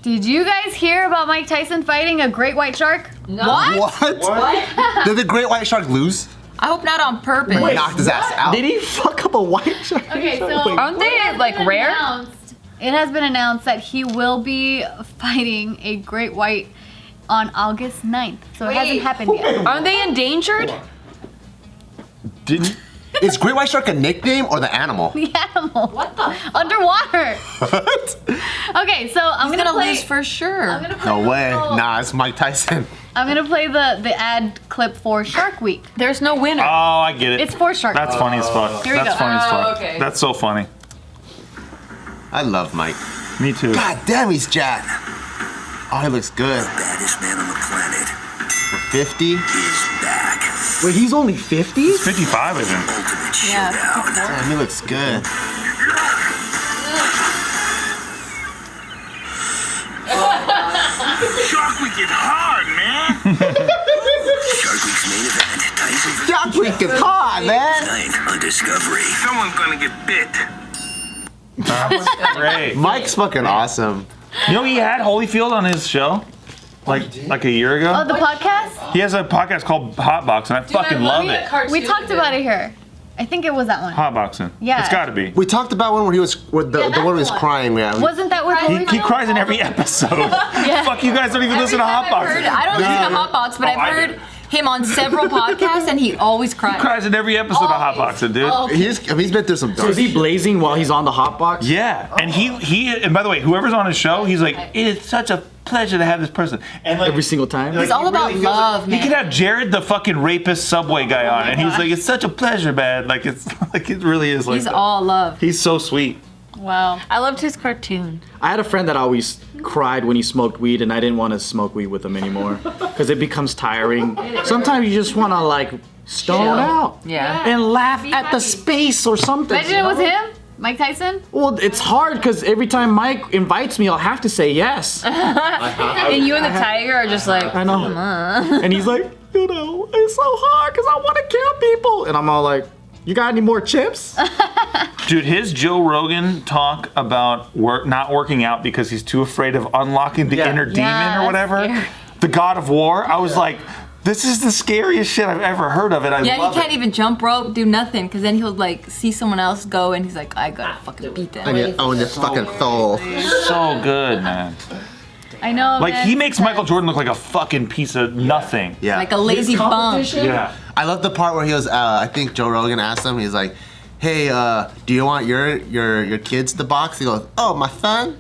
Did you guys hear about Mike Tyson fighting a great white shark? No. What? Did the great white shark lose? I hope not on purpose. Wait, knocked his ass out. Did he fuck up a white shark? Okay, so Aren't they like rare? It has been announced that he will be fighting a great white on August 9th. So it hasn't happened yet. Aren't they endangered? Is great white shark a nickname or the animal? The animal. What the? Underwater. What? Okay, so I'm He's gonna gonna play, lose for sure. I'm gonna play No the way. little- Nah, it's Mike Tyson. I'm gonna play the ad clip for Shark Week. There's no winner. Oh, I get it. It's for Shark That's Week. funny as fuck. Here we That's go. funny as fuck. Okay. That's so funny. I love Mike. Me too. God damn, he's jacked. Oh, he looks good. Baddest man on the planet For 50. is back. Wait, he's only 50? He's 55, I think. Ultimate Yeah, showdown. Damn, he looks good. Shark Week is hard, man. Shark Week's main event, Tyson vs. Shark Week is hard, man. Tonight on Discovery. Someone's gonna get bit. Great. Mike's fucking awesome. You know he had Holyfield on his show? Like a year ago? Oh, the podcast? He has a podcast called Hotbox, and I fucking love it. We talked about it here. I think it was that one. Hotboxing. Yeah. It's gotta be. We talked about one where he was, with the one where he was crying. Yeah. Wasn't that with He Holyfield? cries in every episode. Fuck, you guys don't even listen to Hotboxing. I don't listen to Hotbox, but Oh, I've I heard do. him on several podcasts, and he always cries. He cries in every episode of Always. Hotboxing, dude. Oh. He's been through some So dark is he shit. blazing while he's on the hot box? Yeah, and and by the way, whoever's on his show, he's like, it is such a pleasure to have this person. And like Every single time? like, It's all he about feels love, He man. could have Jared, the fucking rapist subway guy, on, and he's like, it's such a pleasure, man. Like it's like it really is like. He's that. all love. He's so sweet. Wow. I loved his cartoon. I had a friend that always cried when he smoked weed, and I didn't want to smoke weed with him anymore because it becomes tiring. Sometimes you just want to like stone out Yeah. and laugh at the space or something. Imagine it was him, Mike Tyson. Well, it's hard because every time Mike invites me, I'll have to say yes. And you and the tiger are just like, I know. And he's like, it's so hard because I want to kill people. And I'm all like, you got any more chips? Dude, his Joe Rogan talk about not working out because he's too afraid of unlocking the Yeah. inner demon Yeah, or that's whatever, scary. the God of War. I was like, this is the scariest shit I've ever heard of, and I yeah, love he can't it. even jump rope, do nothing, because then he'll like see someone else go, and he's like, I gotta fucking beat them. And you own this fucking soul. So good, man. I know. Like man. he makes Michael Jordan look like a fucking piece of nothing. Yeah. Like a lazy bum. Yeah. I love the part where he was. I think Joe Rogan asked him. He's like, "Hey, do you want your kids to box?" He goes, "Oh, my son,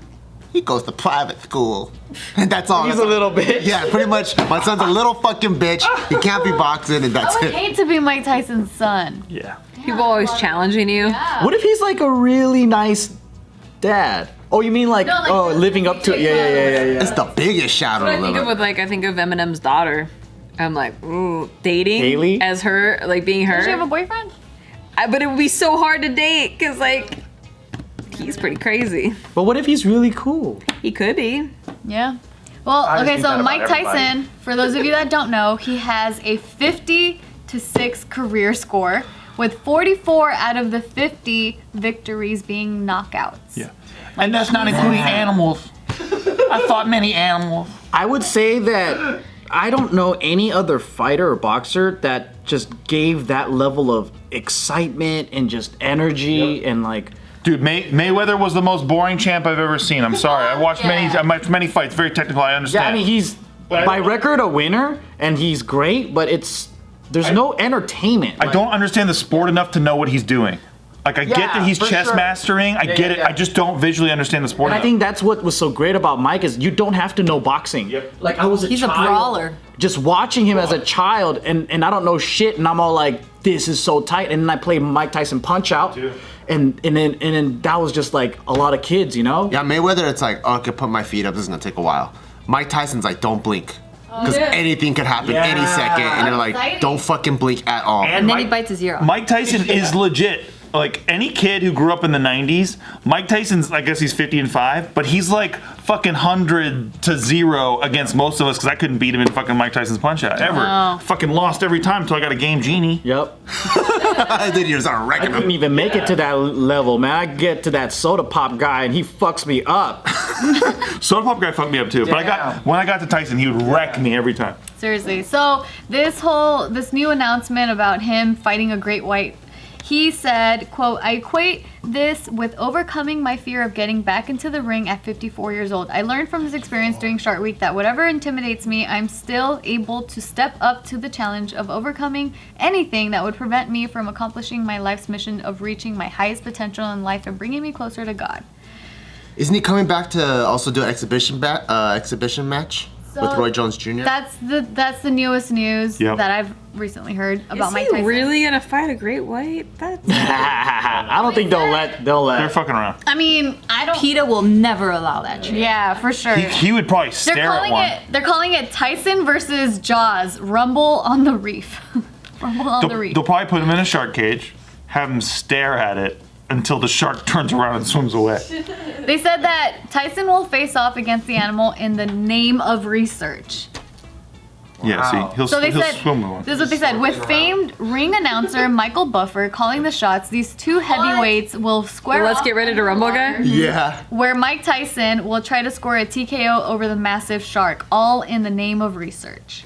he goes to private school." And that's all. He's a little bitch. Yeah, pretty much. My son's a little fucking bitch. He can't be boxing, and that's I would it. hate to be Mike Tyson's son. Yeah. People always challenging you. What if he's like a really nice dad? Oh, you mean like, No, like oh, living up to it? Yeah. It's the biggest shadow What I to think live of in. with I think of Eminem's daughter. I'm like, ooh, dating Haley? as her, like being her. Does she have a boyfriend? But it would be so hard to date because like he's pretty crazy. But what if he's really cool? He could be. Yeah. Well, I just okay, think so that about Mike everybody. Tyson, for those of you that don't know, he has a 50-6 career score, with 44 out of the 50 victories being knockouts. Yeah. And that's not including animals. I fought many animals. I would say that I don't know any other fighter or boxer that just gave that level of excitement and just energy and like. Dude, Mayweather was the most boring champ I've ever seen. I'm sorry. I watched many fights. Very technical. I understand. Yeah, I mean he's by record a winner and he's great, but there's no entertainment. I don't understand the sport enough to know what he's doing. Like I get that he's for chess sure. mastering. I get it. yeah. I just don't visually understand the sport And I enough. think that's what was so great about Mike is you don't have to know boxing. Yep. Like I was He's a child, brawler. Just watching him as a child and I don't know shit and I'm all like, this is so tight. And then I played Mike Tyson Punch Out. And then that was just like a lot of kids, you know? Yeah, Mayweather, it's like, oh, I could put my feet up. This is gonna take a while. Mike Tyson's like, don't blink. Because anything could happen any second. And you're like, don't fucking blink at all. And then he bites his ear off. Mike Tyson is legit. like any kid who grew up in the 90s, Mike Tyson's, I guess he's 50-5, but he's like fucking 100-0 against most of us because I couldn't beat him in fucking Mike Tyson's Punch Out ever. Wow. Fucking lost every time until I got a game genie. Yep. Then you start I wrecking couldn't him. even make it to that level, man. I get to that soda pop guy and he fucks me up. Soda Pop guy fucked me up too. But when I got to Tyson, he would wreck me every time. Seriously. So this new announcement about him fighting a great white, he said, quote, I equate this with overcoming my fear of getting back into the ring at 54 years old. I learned from this experience during Shark Week that whatever intimidates me, I'm still able to step up to the challenge of overcoming anything that would prevent me from accomplishing my life's mission of reaching my highest potential in life and bringing me closer to God. Isn't he coming back to also do an exhibition match with Roy Jones Jr.? That's the newest news Yep. that I've recently heard about Is Mike he Tyson. really gonna fight a great white? That's I don't think they'll let. They're fucking around. I mean, I don't. PETA will never allow that shit. Yeah, for sure. He would probably stare at one. They're calling it Tyson versus Jaws. Rumble on the Reef. Rumble on the Reef. They'll probably put him in a shark cage, have him stare at it until the shark turns around and swims away. They said that Tyson will face off against the animal in the name of research. Yeah, see, he'll So they said, swim with one. this is what they said, with famed ring announcer Michael Buffer calling the shots, these two heavyweights will square Let's off get ready to rumble, guy. Yeah. where Mike Tyson will try to score a TKO over the massive shark, all in the name of research.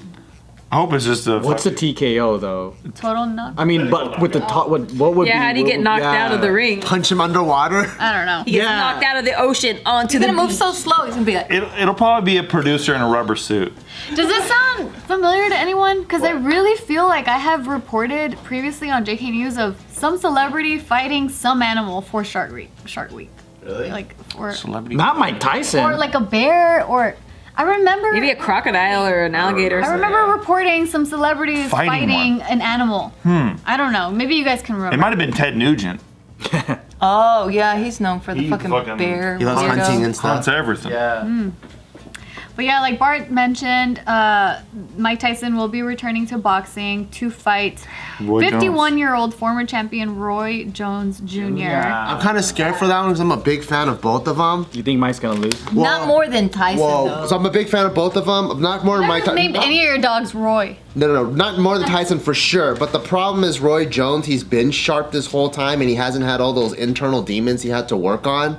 I hope it's just a. What's a TKO though? Total knock. I mean, but with the top, what would be? Yeah, how do you get knocked out of the ring? Punch him underwater. I don't know. He gets knocked out of the ocean onto He's the gonna move beach. so slow. He's gonna be like, It'll probably be a producer in a rubber suit. Does this sound familiar to anyone? Because I really feel like I have reported previously on JK News of some celebrity fighting some animal for Shark Week. Really? Like for Celebrity. Not Mike Tyson. or like a bear or I remember Maybe a crocodile or an alligator. or I something. remember reporting some celebrities Fighting fighting an animal. I don't know. Maybe you guys can remember. It might have been Ted Nugent. oh yeah, he's known for the He fucking fucking- bear. He loves weirdo. hunting and Hunts stuff. everything. Yeah. But yeah, like Bart mentioned, Mike Tyson will be returning to boxing to fight Roy Jones. 51-year-old former champion Roy Jones Jr. I'm kind of scared for that one because I'm a big fan of both of them. You think Mike's gonna lose? Not more than Tyson Whoa, though. so I'm a big fan of both of them. I'm not more than Mike Never Tyson. named any of your dogs Roy. No, not more than Tyson for sure. But the problem is Roy Jones, he's been sharp this whole time and he hasn't had all those internal demons he had to work on.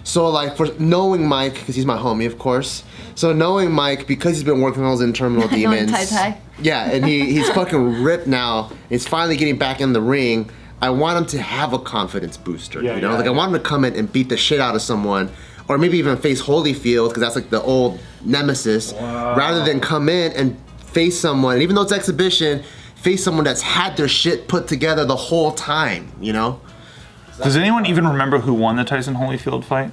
So like for knowing Mike, because he's my homie of course. So knowing Mike, because he's been working on those internal demons. Tai. Yeah, and he's fucking ripped now. He's finally getting back in the ring. I want him to have a confidence booster, you know? Like I want him to come in and beat the shit out of someone. Or maybe even face Holyfield, because that's like the old nemesis. Rather than come in and face someone, and even though it's exhibition, face someone that's had their shit put together the whole time, you know? Does anyone even remember who won the Tyson Holyfield fight?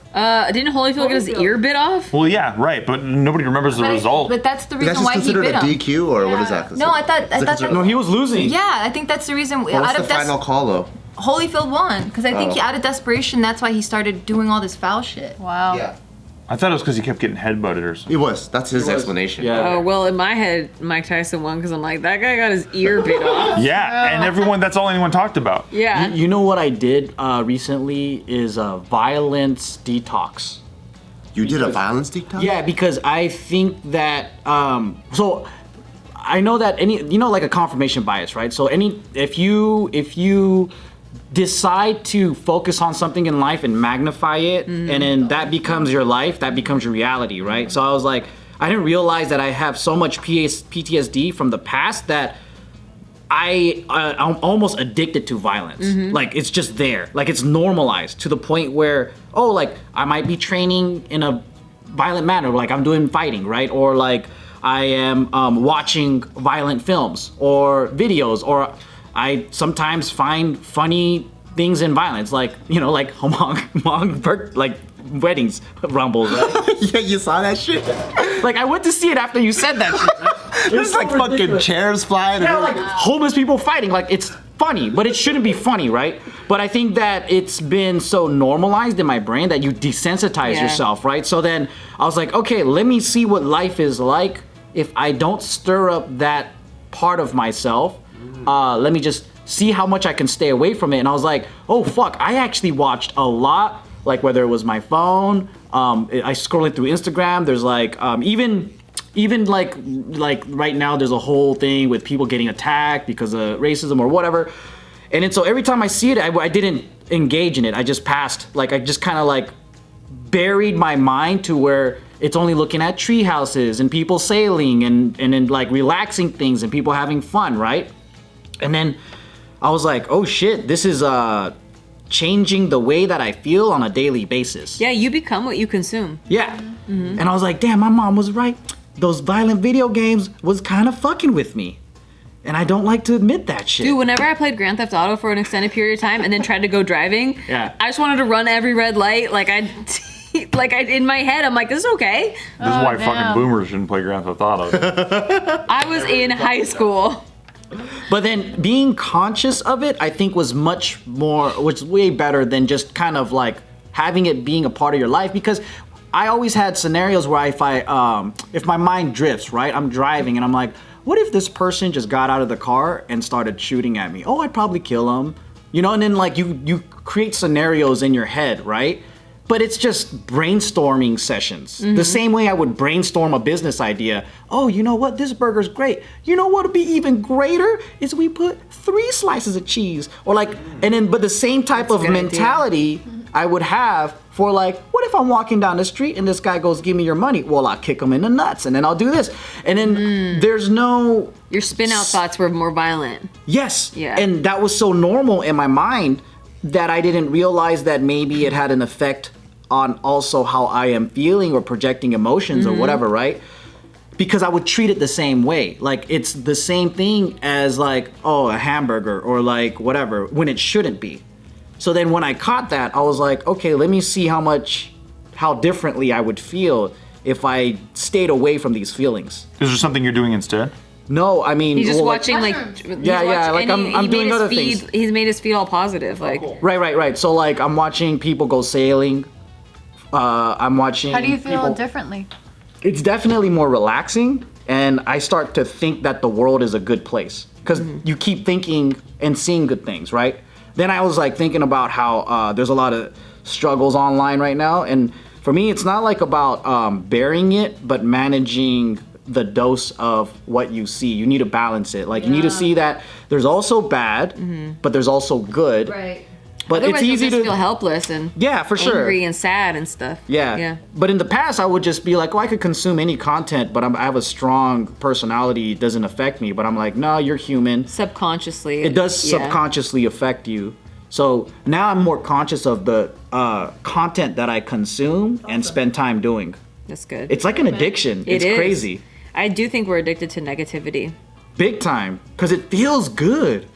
Didn't Holyfield get his ear bit off? Well, yeah, right, but nobody remembers the result. But that's the Is that reason just why he considered bit a him. DQ, or what is that considered? No, I thought Is it that. considered- No, he was losing. Yeah, I think that's the reason. What's the final call though? Holyfield won because I think Oh. out of desperation, that's why he started doing all this foul shit. Wow. Yeah. I thought it was because he kept getting headbutted or something. It was. That's his explanation. Yeah. Oh, well, in my head, Mike Tyson won because I'm like, that guy got his ear bit off. Yeah, and everyone, that's all anyone talked about. Yeah. You know what I did recently is a violence detox. You did a violence detox? Yeah, because I think that so I know that like a confirmation bias, right? So if you decide to focus on something in life and magnify it, and then that becomes your life, that becomes your reality, right? So I was like, I didn't realize that I have so much PTSD from the past that I'm almost addicted to violence. Like it's just there, like it's normalized to the point where like I might be training in a violent manner, like I'm doing fighting, right? Or like I am watching violent films or videos, or I sometimes find funny things in violence, like like Hmong like weddings rumbles. Right? Yeah, you saw that shit? Like I went to see it after you said that shit. Right? There's like fucking chairs flying. Yeah, and like homeless people fighting. Like it's funny, but it shouldn't be funny, right? But I think that it's been so normalized in my brain that you desensitize yourself, right? So then I was like, okay, let me see what life is like if I don't stir up that part of myself. Let me just see how much I can stay away from it. And I was like, oh fuck, I actually watched a lot, like whether it was my phone, I scrolling through Instagram, there's like, even like right now there's a whole thing with people getting attacked because of racism or whatever. And then so every time I see it, I didn't engage in it. I just passed, like I just kind of like buried my mind to where it's only looking at tree houses and people sailing and then like relaxing things and people having fun, right? And then I was like, oh shit, this is changing the way that I feel on a daily basis. Yeah, you become what you consume. Yeah. And I was like, damn, my mom was right. Those violent video games was kind of fucking with me. And I don't like to admit that shit. Dude, whenever I played Grand Theft Auto for an extended period of time and then tried to go driving, Yeah. I just wanted to run every red light. Like I in my head, I'm like, this is okay. This is why damn. fucking boomers shouldn't play Grand Theft Auto. I was in high school. But then being conscious of it, I think was way better than just kind of like having it being a part of your life, because I always had scenarios where if my mind drifts, right? I'm driving and I'm like, what if this person just got out of the car and started shooting at me? Oh, I'd probably kill him. You know, and then like you create scenarios in your head, right? But it's just brainstorming sessions. The same way I would brainstorm a business idea. Oh, you know what? This burger's great. You know what would be even greater is we put 3 slices of cheese. Or like, and then, but the same type of a good mentality I would have for like, what if I'm walking down the street and this guy goes, give me your money? Well, I'll kick him in the nuts and then I'll do this. And then there's no... Your spin out thoughts were more violent. Yes. Yeah. And that was so normal in my mind that I didn't realize that maybe it had an effect on also how I am feeling or projecting emotions or whatever, right? Because I would treat it the same way. Like it's the same thing as like, oh, a hamburger or like whatever, when it shouldn't be. So then when I caught that, I was like, okay, let me see how differently I would feel if I stayed away from these feelings. Is there something you're doing instead? No, I mean, He's just well, watching like Yeah, like, I'm doing other things. He's made his feed all positive. Like Right. So like I'm watching people go sailing. I'm watching. How do you feel people- differently? It's definitely more relaxing, and I start to think that the world is a good place because you keep thinking and seeing good things, right? Then I was like thinking about how there's a lot of struggles online right now, and for me, it's not like about burying it, but managing the dose of what you see. You need to balance it. Like you need to see that there's also bad, but there's also good. Right. But otherwise it's easy you'll just to feel helpless and Yeah, for sure. angry and sad and stuff. Yeah. But in the past, I would just be like, oh, I could consume any content, but I have a strong personality. It doesn't affect me. But I'm like, no, you're human. Subconsciously. It does yeah. subconsciously affect you. So now I'm more conscious of the content that I consume and spend time doing. That's good. It's like an addiction. It It's is. crazy. I do think we're addicted to negativity. Big time. Because it feels good.